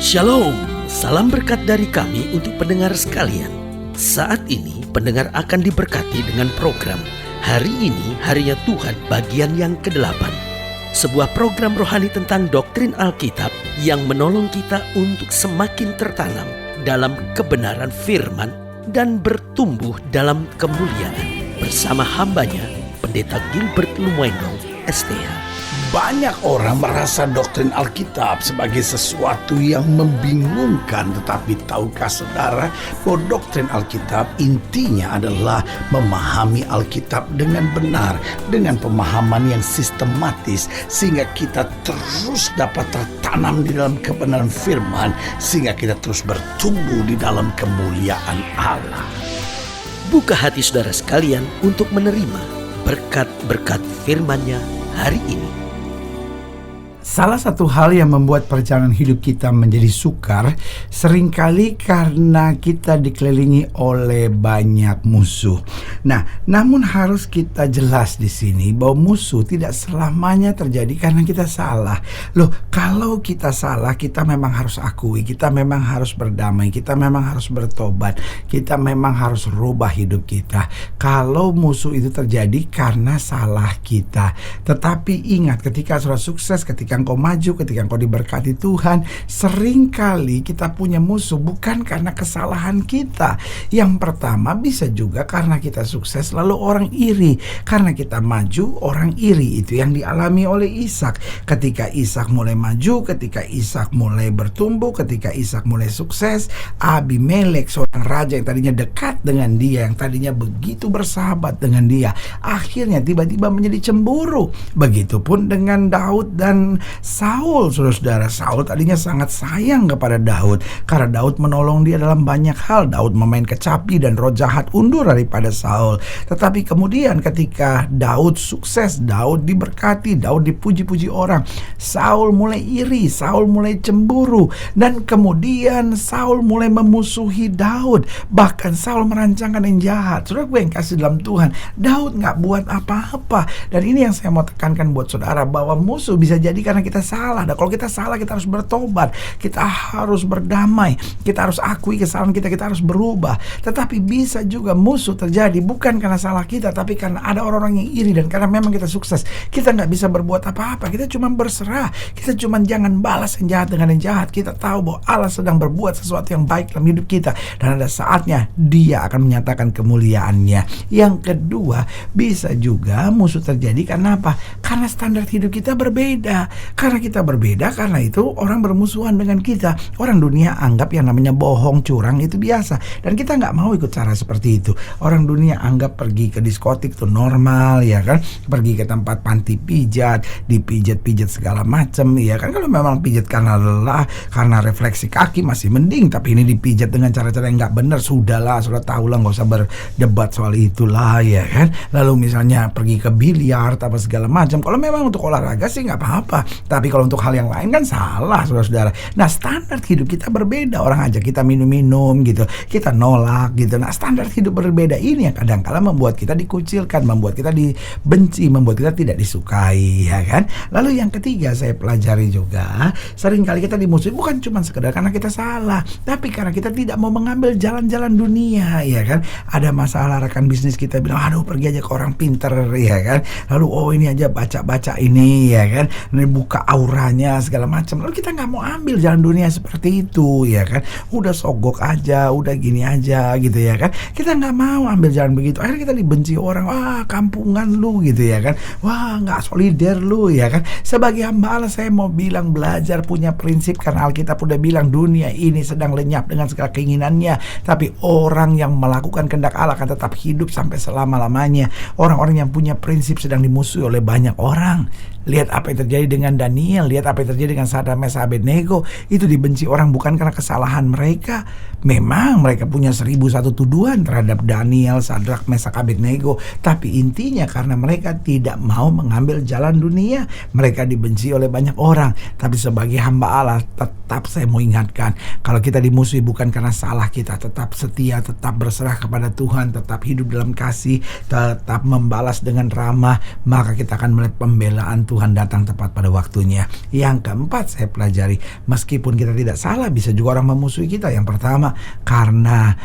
Shalom, salam berkat dari kami untuk pendengar sekalian. Saat ini pendengar akan diberkati dengan program Hari Ini Harinya Tuhan bagian yang ke-8. Sebuah program rohani tentang doktrin Alkitab yang menolong kita untuk semakin tertanam dalam kebenaran firman dan bertumbuh dalam kemuliaan. Bersama hambanya, Pendeta Gilbert Lumwendong, STH. Banyak orang merasa doktrin Alkitab sebagai sesuatu yang membingungkan. Tetapi tahukah saudara bahwa doktrin Alkitab intinya adalah memahami Alkitab dengan benar, dengan pemahaman yang sistematis, sehingga kita terus dapat tertanam di dalam kebenaran firman, sehingga kita terus bertumbuh di dalam kemuliaan Allah. Buka hati saudara sekalian untuk menerima berkat-berkat firman-Nya hari ini. Salah satu hal yang membuat perjalanan hidup kita menjadi sukar seringkali karena kita dikelilingi oleh banyak musuh. Nah, namun harus kita jelas di sini bahwa musuh tidak selamanya terjadi karena kita salah. Loh, kalau kita salah, kita memang harus akui, kita memang harus berdamai, kita memang harus bertobat, kita memang harus rubah hidup kita. Kalau musuh itu terjadi karena salah kita. Tetapi ingat, ketika sudah sukses, ketika engkau maju, ketika engkau diberkati Tuhan, seringkali kita punya musuh bukan karena kesalahan kita. Yang pertama, bisa juga karena kita sukses lalu orang iri. Karena kita maju, orang iri. Itu yang dialami oleh Ishak. Ketika Ishak mulai maju, ketika Ishak mulai bertumbuh, ketika Ishak mulai sukses, Abimelek, seorang raja yang tadinya dekat dengan dia, yang tadinya begitu bersahabat dengan dia, akhirnya tiba-tiba menjadi cemburu. Begitupun dengan Daud dan Saul, saudara-saudara. Saul tadinya sangat sayang kepada Daud karena Daud menolong dia dalam banyak hal. Daud memain kecapi dan roh jahat undur daripada Saul. Tetapi kemudian ketika Daud sukses, Daud diberkati, Daud dipuji-puji orang, Saul mulai iri, Saul mulai cemburu, dan kemudian Saul mulai memusuhi Daud. Bahkan Saul merancangkan yang jahat. Saudara gue yang kasih dalam Tuhan, Daud gak buat apa-apa. Dan ini yang saya mau tekankan buat saudara, bahwa musuh bisa jadi karena kita salah. Dan kalau kita salah, kita harus bertobat, kita harus berdamai, kita harus akui kesalahan kita, kita harus berubah. Tetapi bisa juga musuh terjadi bukan karena salah kita, tapi karena ada orang-orang yang iri. Dan karena memang kita sukses, kita gak bisa berbuat apa-apa, kita cuma berserah, kita cuma jangan balas yang jahat dengan yang jahat. Kita tahu bahwa Allah sedang berbuat sesuatu yang baik dalam hidup kita, dan ada saatnya Dia akan menyatakan kemuliaannya. Yang kedua, bisa juga musuh terjadi karena apa? Karena standar hidup kita berbeda. Karena kita berbeda, karena itu orang bermusuhan dengan kita. Orang dunia anggap yang namanya bohong, curang itu biasa, dan kita nggak mau ikut cara seperti itu. Orang dunia anggap pergi ke diskotik itu normal, ya kan? Pergi ke tempat panti pijat, dipijat-pijat segala macam, ya kan? Kalau memang pijat karena lelah, karena refleksi kaki masih mending, tapi ini dipijat dengan cara-cara yang nggak benar, sudahlah, sudah tahu lah, nggak usah berdebat soal itulah, ya kan? Lalu misalnya pergi ke biliar, apa segala macam. Kalau memang untuk olahraga sih nggak apa-apa, tapi kalau untuk hal yang lain kan salah, saudara-saudara. Nah, standar hidup kita berbeda. Orang ajak kita minum-minum gitu, kita nolak gitu. Nah, standar hidup berbeda ini yang kadang-kala membuat kita dikucilkan, membuat kita dibenci, membuat kita tidak disukai, ya kan? Lalu yang ketiga, saya pelajari juga, seringkali kita dimusuhi bukan cuma sekedar karena kita salah, tapi karena kita tidak mau mengambil jalan-jalan dunia, ya kan? Ada masalah, rekan bisnis kita bilang, aduh pergi aja ke orang pinter, ya kan? Lalu oh ini aja baca-baca ini, ya kan? Ini buka auranya segala macam. Lalu kita nggak mau ambil jalan dunia seperti itu, ya kan? Udah sogok aja, udah gini aja gitu, ya kan? Kita nggak mau ambil jalan begitu. Akhirnya kita dibenci orang, wah kampungan lu gitu, ya kan? Wah nggak solider lu, ya kan? Sebagai hamba Allah, saya mau bilang, belajar punya prinsip, karena Alkitab udah bilang dunia ini sedang lenyap dengan segala keinginannya, tapi orang yang melakukan kehendak Allah akan tetap hidup sampai selama-lamanya. Orang-orang yang punya prinsip sedang dimusuhi oleh banyak orang. Lihat apa yang terjadi dengan Daniel, lihat apa yang terjadi dengan Sadrak, Mesak, Abednego. Itu dibenci orang bukan karena kesalahan mereka. Memang mereka punya 1001 tuduhan terhadap Daniel, Sadrak, Mesak, Abednego, tapi intinya karena mereka tidak mau mengambil jalan dunia. Mereka dibenci oleh banyak orang. Tapi sebagai hamba Allah, tetap saya mau ingatkan, kalau kita dimusuhi bukan karena salah kita, tetap setia, tetap berserah kepada Tuhan, tetap hidup dalam kasih, tetap membalas dengan ramah, maka kita akan melihat pembelaan Tuhan datang tepat pada waktunya. Yang keempat saya pelajari, meskipun kita tidak salah, bisa juga orang memusuhi kita. Yang pertama, karena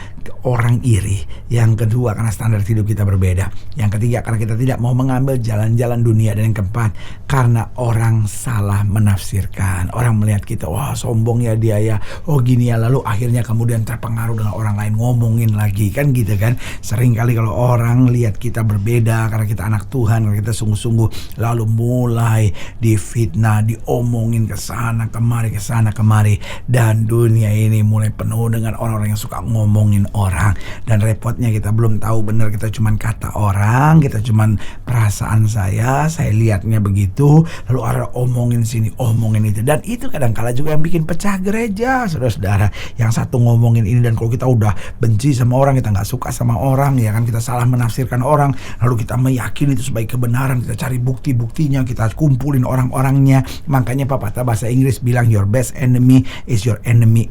orang iri. Yang kedua, karena standar hidup kita berbeda. Yang ketiga, karena kita tidak mau mengambil jalan-jalan dunia. Dan yang keempat, karena orang salah menafsirkan. Orang melihat kita, wah sombong ya dia ya, oh gini ya, lalu akhirnya kemudian terpengaruh dengan orang lain, ngomongin lagi, kan gitu kan. Sering kali kalau orang lihat kita berbeda karena kita anak Tuhan, karena kita sungguh-sungguh, lalu mulai difitnah, diomongin ke sana kemari, dan dunia ini mulai penuh dengan orang-orang yang suka ngomongin orang. Dan repotnya kita belum tahu benar, kita cuman kata orang, kita cuman perasaan saya lihatnya begitu, lalu orang omongin sini, omongin itu, dan itu kadang-kala juga yang bikin pecah gereja, saudara-saudara. Yang satu ngomongin ini, dan kalau kita udah benci sama orang, kita nggak suka sama orang, ya kan, kita salah menafsirkan orang, lalu kita meyakini itu sebagai kebenaran, kita cari bukti-buktinya, kita kumpulin orang-orangnya. Makanya pepatah bahasa Inggris bilang your best enemy is your enemy,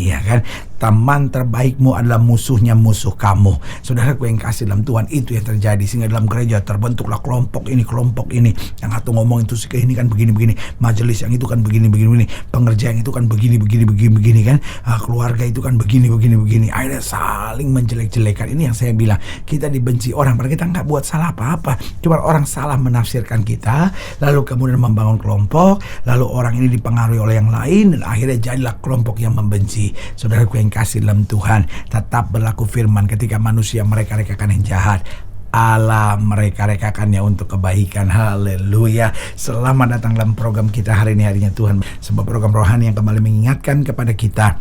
ya kan. Teman terbaikmu adalah musuhnya musuh kamu. Saudaraku yang kasih dalam Tuhan, itu yang terjadi. Sehingga dalam gereja terbentuklah kelompok ini. Yang satu ngomong itu ini kan begini, majelis yang itu kan begini, pengerja yang itu kan begini kan, keluarga itu kan begini. Akhirnya saling menjelek-jelekan. Ini yang saya bilang, kita dibenci orang padahal kita nggak buat salah apa-apa. Cuma orang salah menafsirkan kita, lalu kemudian membangun kelompok, lalu orang ini dipengaruhi oleh yang lain, dan akhirnya jadilah kelompok yang membenci. Saudaraku yang kasih dalam Tuhan, tetap berlaku firman, ketika manusia mereka-rekakan yang jahat, Allah mereka-rekakannya untuk kebaikan. Haleluya. Selamat datang dalam program kita hari ini, harinya Tuhan, sebuah program rohani yang kembali mengingatkan kepada kita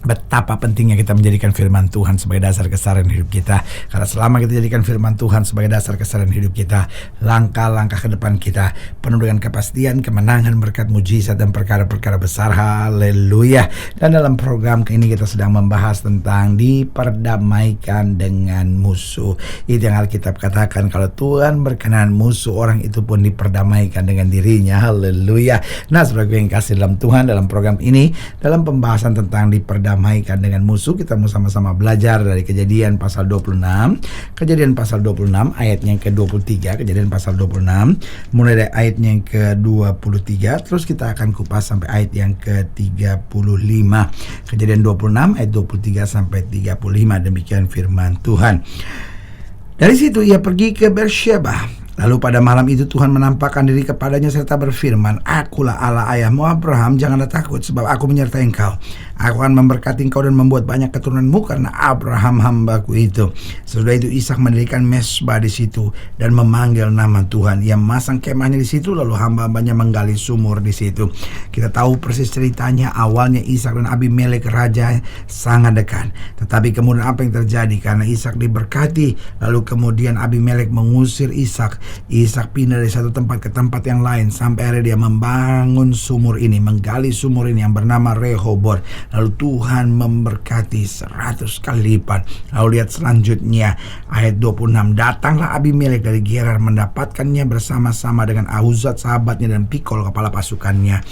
betapa pentingnya kita menjadikan firman Tuhan sebagai dasar keseharian hidup kita. Karena selama kita jadikan firman Tuhan sebagai dasar keseharian hidup kita, langkah-langkah ke depan kita penuh dengan kepastian, kemenangan, berkat, mujizat, dan perkara-perkara besar. Haleluya. Dan dalam program ini kita sedang membahas tentang diperdamaikan dengan musuh. Itu yang Alkitab katakan, kalau Tuhan berkenan, musuh orang itu pun diperdamaikan dengan dirinya. Haleluya. Nah, sebagai yang kasih dalam Tuhan, dalam program ini, dalam pembahasan tentang diperdamaikan dengan musuh, kita mau sama-sama belajar dari Kejadian pasal 26. Kejadian pasal 26 ayatnya yang ke-23. Kejadian pasal 26 mulai dari ayatnya yang ke-23, terus kita akan kupas sampai ayat yang ke-35. Kejadian 26 ayat 23 sampai 35. Demikian firman Tuhan. Dari situ ia pergi ke Beersheba. Lalu pada malam itu Tuhan menampakkan diri kepadanya serta berfirman, Akulah Allah ayahmu Abraham, janganlah takut, sebab aku menyertai engkau. Aku akan memberkati engkau dan membuat banyak keturunanmu karena Abraham hambaku itu. Sesudah itu Ishak mendirikan mesbah di situ dan memanggil nama Tuhan. Ia masang kemahnya di situ, lalu hamba-hambanya menggali sumur di situ. Kita tahu persis ceritanya. Awalnya Ishak dan Abimelek raja sangat dekat. Tetapi kemudian apa yang terjadi? Karena Ishak diberkati, lalu kemudian Abimelek mengusir Ishak. Ishak pindah dari satu tempat ke tempat yang lain sampai akhirnya dia membangun sumur ini, menggali sumur ini yang bernama Rehobot. Lalu Tuhan memberkati 100 kali lipat. Lalu lihat selanjutnya ayat 26. Datanglah Abimelek dari Gerar mendapatkannya bersama-sama dengan Ahuzat sahabatnya dan Pikol kepala pasukannya.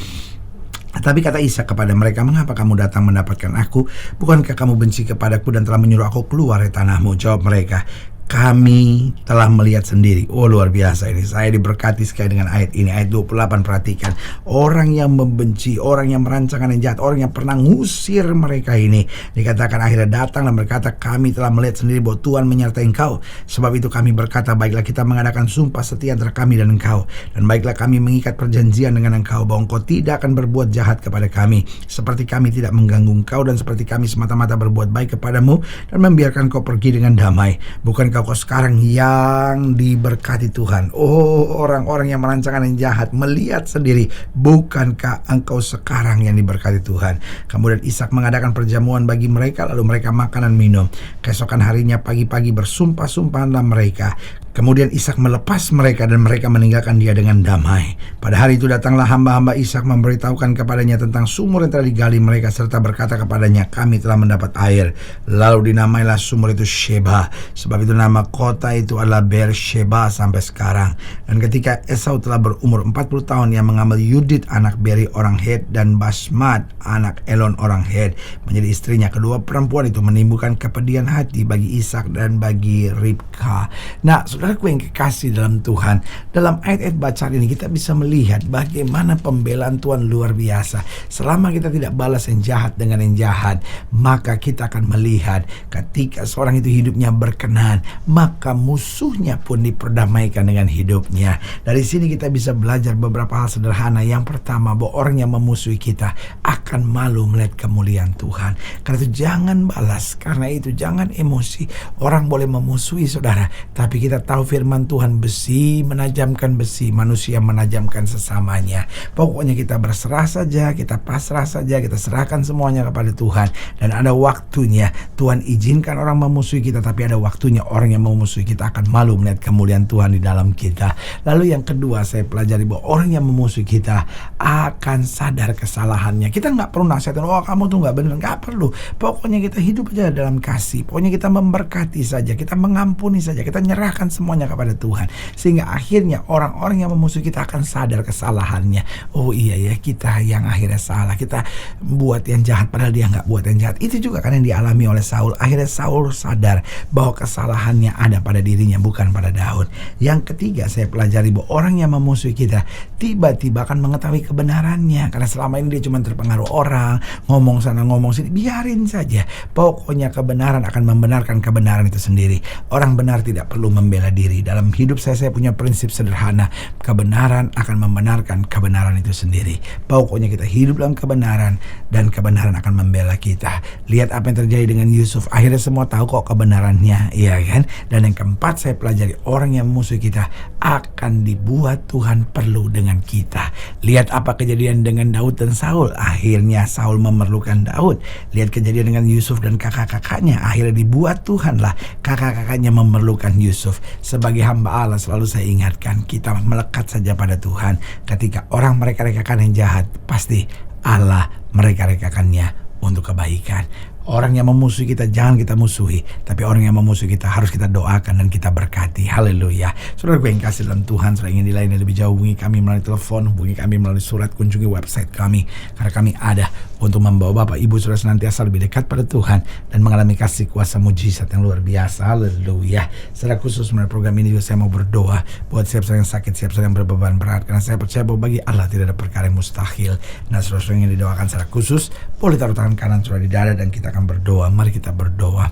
Tapi kata Ishak kepada mereka, mengapa kamu datang mendapatkan aku? Bukankah kamu benci kepadaku dan telah menyuruh aku keluar dari tanahmu? Jawab mereka, kami telah melihat sendiri. Oh, luar biasa ini. Saya diberkati sekali dengan ayat ini. Ayat 28, perhatikan. Orang yang membenci, orang yang merancangkan yang jahat, orang yang pernah ngusir mereka ini, dikatakan akhirnya datang dan berkata, kami telah melihat sendiri bahwa Tuhan menyertai engkau. Sebab itu kami berkata, baiklah kita mengadakan sumpah setia antara kami dan engkau. Dan baiklah kami mengikat perjanjian dengan engkau, bahwa engkau tidak akan berbuat jahat kepada kami, seperti kami tidak mengganggu engkau, dan seperti kami semata-mata berbuat baik kepadamu, dan membiarkan kau pergi dengan damai. Bukankah kau sekarang yang diberkati Tuhan? Oh, orang-orang yang merancangkan yang jahat melihat sendiri, bukankah engkau sekarang yang diberkati Tuhan? Kemudian Ishak mengadakan perjamuan bagi mereka, lalu mereka makan dan minum. Keesokan harinya pagi-pagi bersumpah-sumpahlah mereka. Kemudian Ishak melepas mereka dan mereka meninggalkan dia dengan damai. Pada hari itu datanglah hamba-hamba Ishak memberitahukan kepadanya tentang sumur yang telah digali mereka, serta berkata kepadanya, kami telah mendapat air. Lalu dinamailah sumur itu Sheba. Sebab itu nama kota itu adalah Beersheba sampai sekarang. Dan ketika Esau telah berumur 40 tahun, ia mengambil Yudit anak Beri orang Het dan Basmat anak Elon orang Het menjadi istrinya. Kedua perempuan itu menimbulkan kepedihan hati bagi Ishak dan bagi Ribka. Nah, saudara Saudaraku yang kekasih dalam Tuhan, dalam ayat-ayat bacaan ini kita bisa melihat bagaimana pembelaan Tuhan luar biasa. Selama kita tidak balas yang jahat dengan yang jahat, maka kita akan melihat ketika seorang itu hidupnya berkenan, maka musuhnya pun diperdamaikan dengan hidupnya. Dari sini kita bisa belajar beberapa hal sederhana. Yang pertama, bahwa orang yang memusuhi kita akan malu melihat kemuliaan Tuhan. Karena itu jangan balas, karena itu jangan emosi. Orang boleh memusuhi saudara, tapi kita tahu firman Tuhan, besi menajamkan besi, manusia menajamkan sesamanya. Pokoknya kita berserah saja, kita pasrah saja, kita serahkan semuanya kepada Tuhan. Dan ada waktunya Tuhan izinkan orang memusuhi kita, tapi ada waktunya orang yang memusuhi kita akan malu melihat kemuliaan Tuhan di dalam kita. Lalu yang kedua, saya pelajari bahwa orang yang memusuhi kita akan sadar kesalahannya. Kita nggak perlu nasihatin, oh kamu tuh nggak benar, nggak perlu. Pokoknya kita hidup aja dalam kasih. Pokoknya kita memberkati saja, kita mengampuni saja, kita nyerahkan semuanya kepada Tuhan. Sehingga akhirnya orang-orang yang memusuhi kita akan sadar kesalahannya. Oh iya ya, kita yang akhirnya salah, kita buat yang jahat padahal dia nggak buat yang jahat. Itu juga kan yang dialami oleh Saul. Akhirnya Saul sadar bahwa kesalahannya ada pada dirinya, bukan pada Daud. Yang ketiga, saya pelajari bahwa orang yang memusuhi kita tiba-tiba akan mengetahui kebenarannya. Karena selama ini dia cuma terpengaruh orang, ngomong sana ngomong sini, biarin saja. Pokoknya kebenaran akan membenarkan kebenaran itu sendiri. Orang benar tidak perlu membela diri. Dalam hidup saya punya prinsip sederhana, kebenaran akan membenarkan kebenaran itu sendiri. Pokoknya kita hidup dalam kebenaran, dan kebenaran akan membela kita. Lihat apa yang terjadi dengan Yusuf, akhirnya semua tahu kok kebenarannya, iya kan? Dan yang keempat, saya pelajari orang yang musuh kita akan dibuat Tuhan perlu dengan kita. Lihat apa kejadian dengan Daud dan Saul, akhirnya Saul memerlukan Daud. Lihat kejadian dengan Yusuf dan kakak-kakaknya, akhirnya dibuat Tuhan lah kakak-kakaknya memerlukan Yusuf. Sebagai hamba Allah selalu saya ingatkan, kita melekat saja pada Tuhan. Ketika orang mereka-rekakan yang jahat, pasti Allah mereka-rekakannya untuk kebaikan. Orang yang memusuhi kita jangan kita musuhi, tapi orang yang memusuhi kita harus kita doakan dan kita berkati. Haleluya. Saudara gue yang kasih dalam Tuhan, saudara ingin dilayani lebih jauh, hubungi kami melalui telepon, hubungi kami melalui surat, kunjungi website kami. Karena kami ada untuk membawa Bapak Ibu saudara senantiasa lebih dekat pada Tuhan dan mengalami kasih kuasa mujizat yang luar biasa. Haleluya. Secara khusus melalui program ini juga saya mau berdoa buat siapa yang sakit, siapa yang berbeban berat, karena saya percaya bahwa bagi Allah tidak ada perkara yang mustahil. Nah, saudara yang didoakan secara khusus, boleh taruh tangan kanan saudara di dada dan kita akan berdoa. Mari kita berdoa.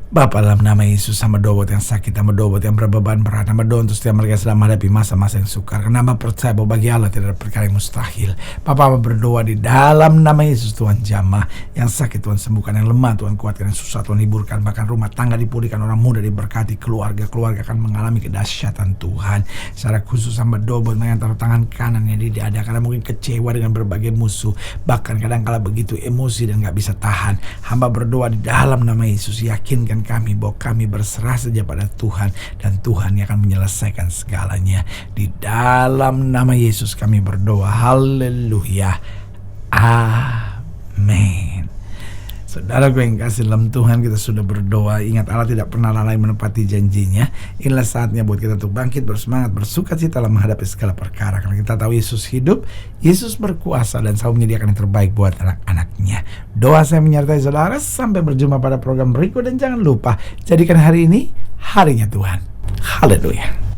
Bapa, dalam nama Yesus, hamba doa buat yang sakit, hamba doa buat yang berbeban berat, hamba doa untuk setiap mereka sedang menghadapi masa-masa yang sukar. Karena hamba percaya bahwa bagi Allah tidak ada perkara yang mustahil. Bapa, hamba berdoa di dalam nama Yesus, Tuhan jamah yang sakit, Tuhan sembuhkan, yang lemah Tuhan kuatkan, yang susah Tuhan hiburkan, bahkan rumah tangga dipulihkan, orang muda diberkati, keluarga akan mengalami kedahsyatan Tuhan. Secara khusus hamba doa buat mereka yang taruh tangan kanan yang ada karena mungkin kecewa dengan berbagai musuh, bahkan kadang kala begitu emosi dan gak bisa tahan. Hamba berdoa di dalam nama Yesus, yakinkan kami bahwa kami berserah saja pada Tuhan, dan Tuhan yang akan menyelesaikan segalanya. Di dalam nama Yesus kami berdoa. Haleluya. Amin. Saudara gue yang kasih dalam Tuhan, kita sudah berdoa. Ingat, Allah tidak pernah lalai menepati janjinya. Inilah saatnya buat kita untuk bangkit, bersemangat, bersukacita dalam menghadapi segala perkara. Karena kita tahu Yesus hidup, Yesus berkuasa, dan selalu menyediakan yang terbaik buat anak-anaknya. Doa saya menyertai saudara. Sampai berjumpa pada program berikut, dan jangan lupa jadikan hari ini harinya Tuhan. Haleluya.